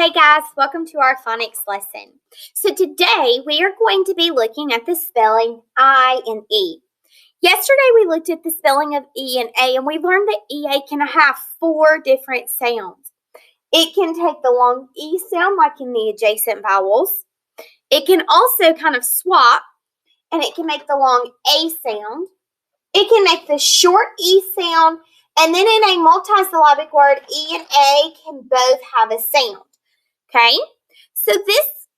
Hey guys, welcome to our phonics lesson. So today we are going to be looking at the spelling I and E. Yesterday we looked at the spelling of E and A, and we learned that EA can have 4 different sounds. It can take the long E sound like in the adjacent vowels. It can also kind of swap, and it can make the long A sound. It can make the short E sound, and then in a multisyllabic word, E and A can both have a sound. Okay, so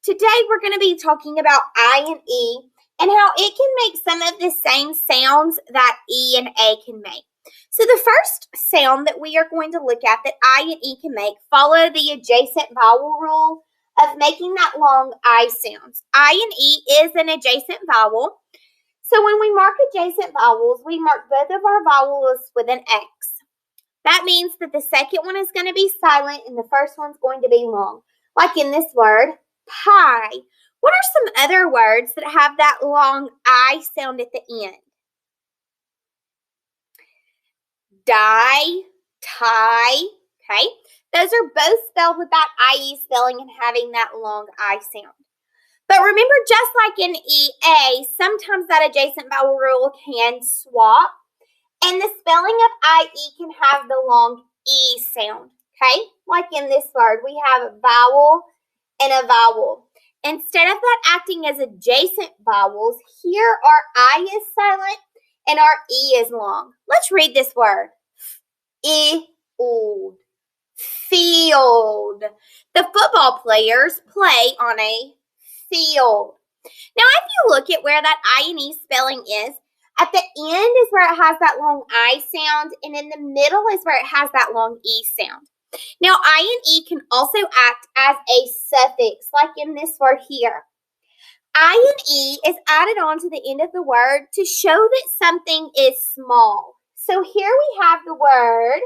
today we're going to be talking about I and E and how it can make some of the same sounds that E and A can make. So the first sound that we are going to look at that I and E can make follow the adjacent vowel rule of making that long I sounds. I and E is an adjacent vowel. So when we mark adjacent vowels, we mark both of our vowels with an X. That means that the second one is going to be silent and the first one's going to be long. Like in this word, pie. What are some other words that have that long I sound at the end? Die, tie, okay? Those are both spelled with that IE spelling and having that long I sound. But remember, just like in EA, sometimes that adjacent vowel rule can swap, and the spelling of IE can have the long E sound. Okay, like in this word, we have a vowel and a vowel. Instead of that acting as adjacent vowels, here our I is silent and our E is long. Let's read this word. Field. Field. The football players play on a field. Now, if you look at where that I and E spelling is, at the end is where it has that long I sound, and in the middle is where it has that long E sound. Now, I and E can also act as a suffix, like in this word here. I and E is added on to the end of the word to show that something is small. So here we have the word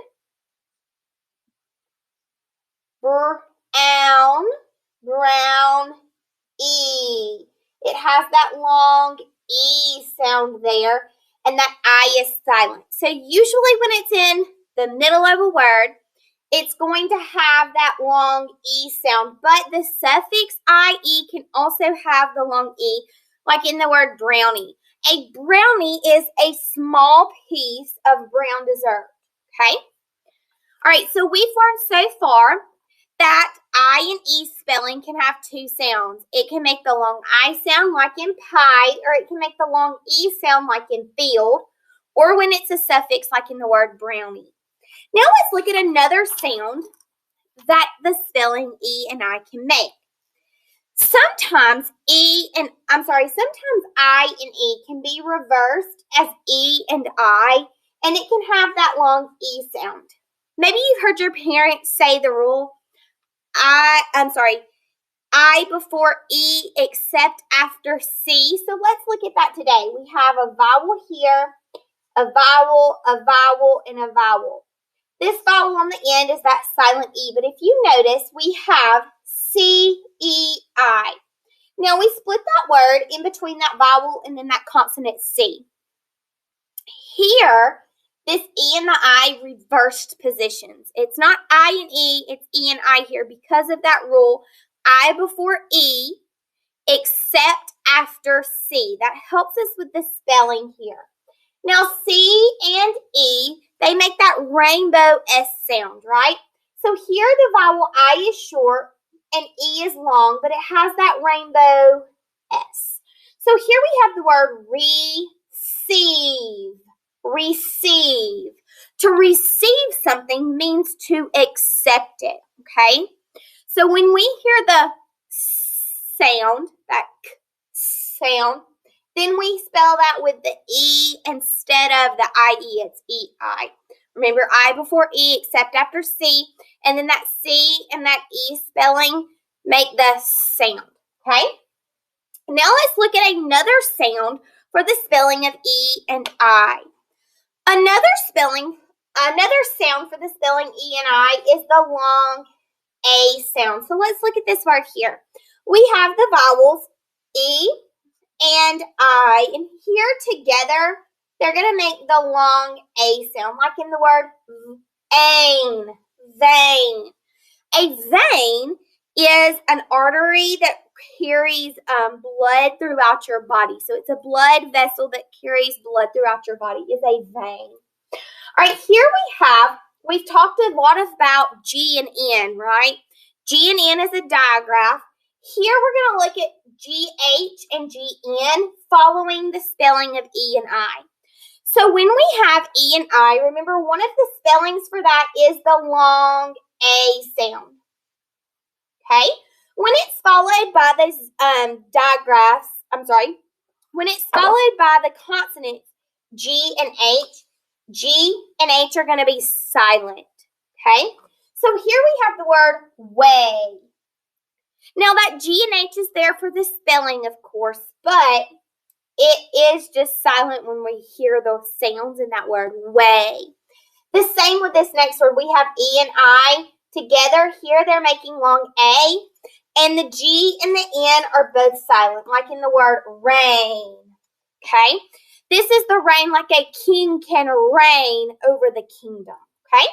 brown, E. It has that long E sound there, and that I is silent. So usually when it's in the middle of a word, it's going to have that long E sound, but the suffix IE can also have the long E, like in the word brownie. A brownie is a small piece of brown dessert, okay? All right, so we've learned so far that I and E spelling can have 2 sounds. It can make the long I sound like in pie, or it can make the long E sound like in field, or when it's a suffix like in the word brownie. Now let's look at another sound that the spelling E and I can make. Sometimes sometimes I and E can be reversed as E and I, and it can have that long E sound. Maybe you've heard your parents say the rule, I before E except after C. So let's look at that today. We have a vowel here, a vowel, and a vowel. This vowel on the end is that silent E, but if you notice, we have C-E-I. Now, we split that word in between that vowel and then that consonant C. Here, this E and the I reversed positions. It's not I and E, it's E and I here because of that rule, I before E, except after C. That helps us with the spelling here. Now, C and E, they make that rainbow S sound, right? So here the vowel I is short and E is long, but it has that rainbow S. So here we have the word receive. Receive. To receive something means to accept it, okay? So when we hear the sound, that K sound, then we spell that with the E instead of the IE. It's EI. Remember, I before E except after C, and then that C and that E spelling make the sound, okay? Now let's look at another sound for the spelling of E and I. Another sound for the spelling E and I is the long A sound. So let's look at this word here. We have the vowels E and I, and here together, they're going to make the long A sound, like in the word vein. A vein is an artery that carries blood throughout your body. So it's a blood vessel that carries blood throughout your body. Is a vein. All right, here we've talked a lot about G and N, right? G and N is a digraph. Here we're going to look at GH and GN following the spelling of E and I. So when we have E and I, remember one of the spellings for that is the long A sound. Okay? When it's followed by those when it's followed by the consonants G and H are going to be silent. Okay? So here we have the word way. Now that G and H is there for the spelling, of course, but it is just silent when we hear those sounds in that word, way. The same with this next word. We have E and I together. Here they're making long A, and the G and the N are both silent, like in the word rain. Okay? This is the rain, like a king can reign over the kingdom. Okay?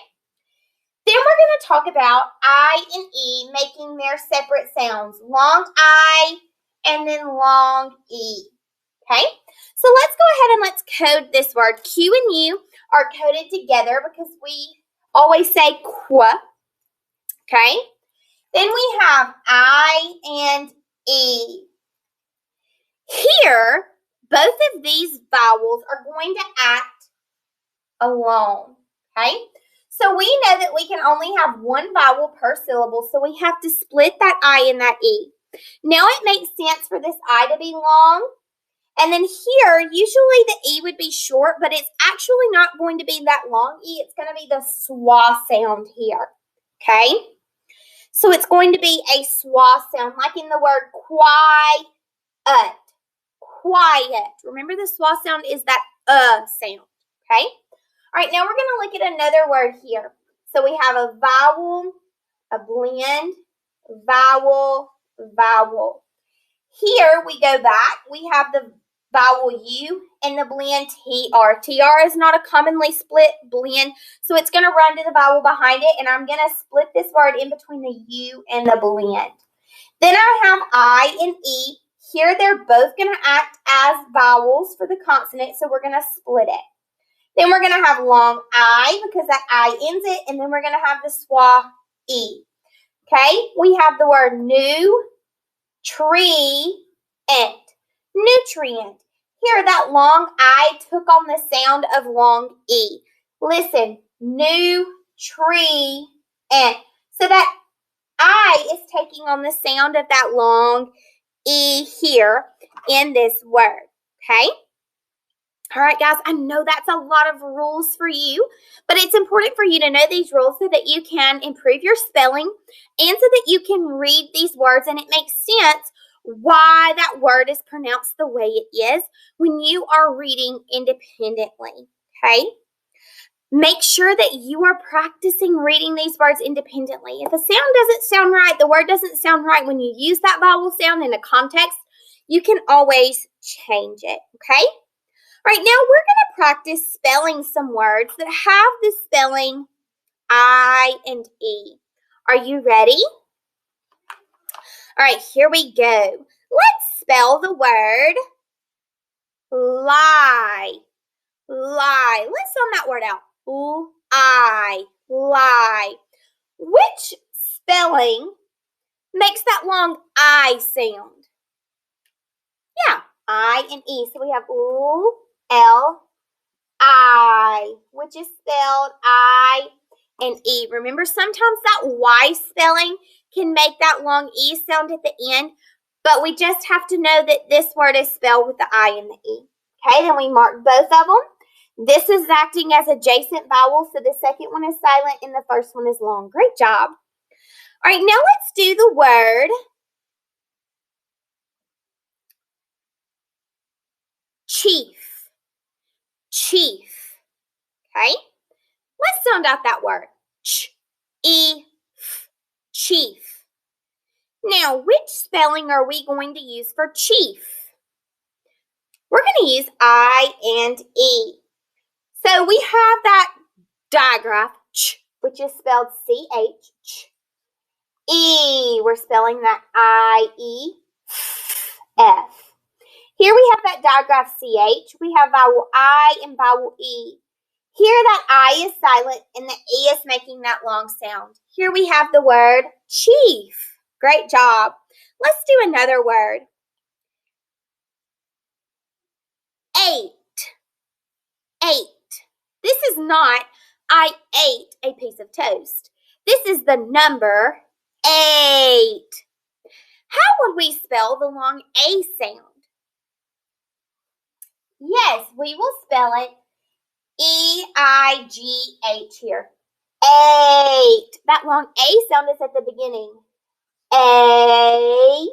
Then we're going to talk about I and E making their separate sounds. Long I and then long E. Okay? So let's go ahead and let's code this word. Q and U are coded together because we always say qua. Okay? Then we have I and E. Here, both of these vowels are going to act alone. Okay? So we know that we can only have one vowel per syllable, so we have to split that I and that E. Now it makes sense for this I to be long. And then here, usually the E would be short, but it's actually not going to be that long E. It's going to be the schwa sound here. Okay? So it's going to be a schwa sound, like in the word quiet. Quiet. Remember the schwa sound is that sound. Okay? All right, now we're going to look at another word here. So we have a vowel, a blend, vowel, vowel. Here we go back. We have the vowel U and the blend TR. TR is not a commonly split blend, so it's going to run to the vowel behind it, and I'm going to split this word in between the U and the blend. Then I have I and E. Here they're both going to act as vowels for the consonant, so we're going to split it. Then we're going to have long I because that I ends it, and then we're going to have the schwa E. Okay, we have the word new, tree, ant. Nutrient. Here that long I took on the sound of long E. Listen, new, tree, ant. So that I is taking on the sound of that long E here in this word. Okay? All right, guys, I know that's a lot of rules for you, but it's important for you to know these rules so that you can improve your spelling and so that you can read these words and it makes sense why that word is pronounced the way it is when you are reading independently, okay? Make sure that you are practicing reading these words independently. If a sound doesn't sound right, the word doesn't sound right when you use that vowel sound in a context, you can always change it, okay? All right, now we're going to practice spelling some words that have the spelling I and E. Are you ready? All right, here we go. Let's spell the word lie. Lie. Let's sound that word out. L-I. Lie. Which spelling makes that long I sound? Yeah, I and E. So we have L-I, which is spelled I and E. Remember, sometimes that Y spelling can make that long E sound at the end, but we just have to know that this word is spelled with the I and the E. Okay, then we mark both of them. This is acting as adjacent vowels, so the second one is silent and the first one is long. Great job. All right, now let's do the word chief. Chief. Okay? Let's sound out that word. Ch-e-f. Chief. Now, which spelling are we going to use for chief? We're going to use I and E. So we have that digraph, ch, which is spelled C-H. E. We're spelling that I-E-F. Here we have that digraph CH. We have vowel I and vowel E. Here that I is silent and the E is making that long sound. Here we have the word chief. Great job. Let's do another word. 8. 8. This is not I ate a piece of toast. This is the number 8. How would we spell the long A sound? Yes, we will spell it E-I-G-H here. 8. That long A sound is at the beginning. A.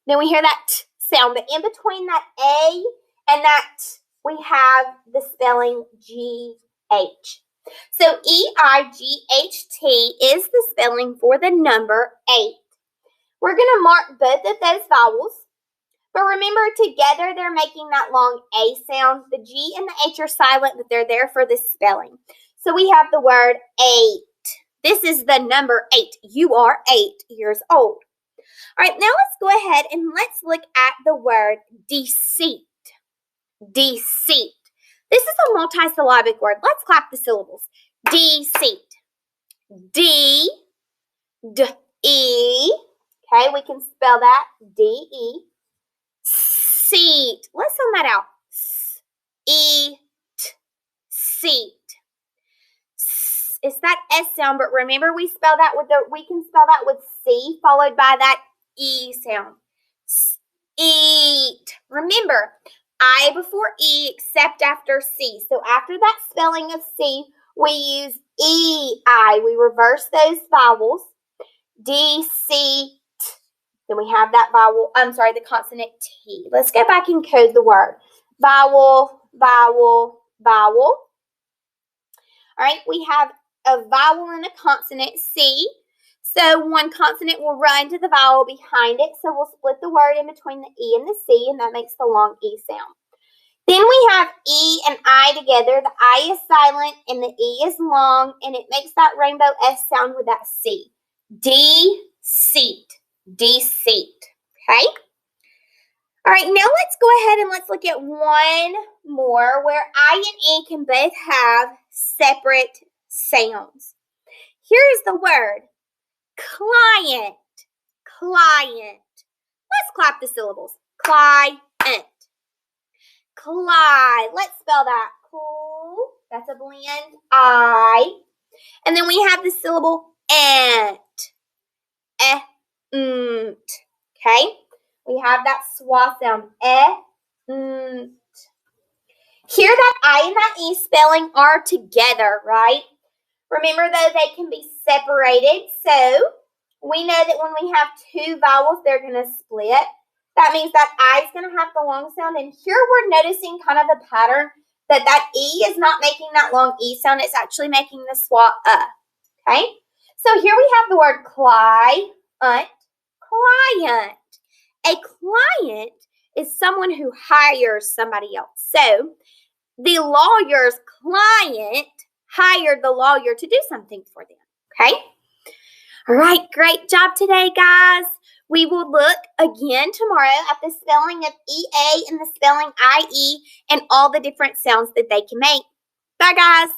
Then we hear that T sound. But in between that A and that T, we have the spelling G-H. So E-I-G-H-T is the spelling for the number 8. We're going to mark both of those vowels. But remember, together they're making that long A sound. The G and the H are silent, but they're there for the spelling. So we have the word 8. This is the number 8. You are 8 years old. All right, now let's go ahead and let's look at the word deceit. Deceit. This is a multisyllabic word. Let's clap the syllables. Deceit. D-D-E. Okay, we can spell that D-E. Seat. Let's sound that out. S-E-T. Seat. It's that S sound, but remember we can spell that with C followed by that E sound. Eat. Remember, I before E except after C. So after that spelling of C, we use E-I. We reverse those vowels. D-C-T. Then we have that the consonant T. Let's go back and code the word. Vowel, vowel, vowel. All right, we have a vowel and a consonant, C. So one consonant will run to the vowel behind it. So we'll split the word in between the E and the C, and that makes the long E sound. Then we have E and I together. The I is silent and the E is long, and it makes that rainbow S sound with that C. Deceit. Deceit. Okay? All right, now let's go ahead and let's look at one more where I and E can both have separate sounds. Here's the word client. Client. Let's clap the syllables. Client. Cly. Let's spell that. Cool. That's a blend. I. And then we have the syllable ant. Okay? We have that schwa sound. Here that I and that E spelling are together, right? Remember though, they can be separated. So we know that when we have two vowels, they're going to split. That means that I is going to have the long sound. And here we're noticing kind of the pattern that E is not making that long E sound. It's actually making the schwa Okay? So here we have the word client. Client. A client is someone who hires somebody else. So the lawyer's client hired the lawyer to do something for them. Okay? All right, great job today, guys. We will look again tomorrow at the spelling of EA and the spelling IE and all the different sounds that they can make. Bye, guys.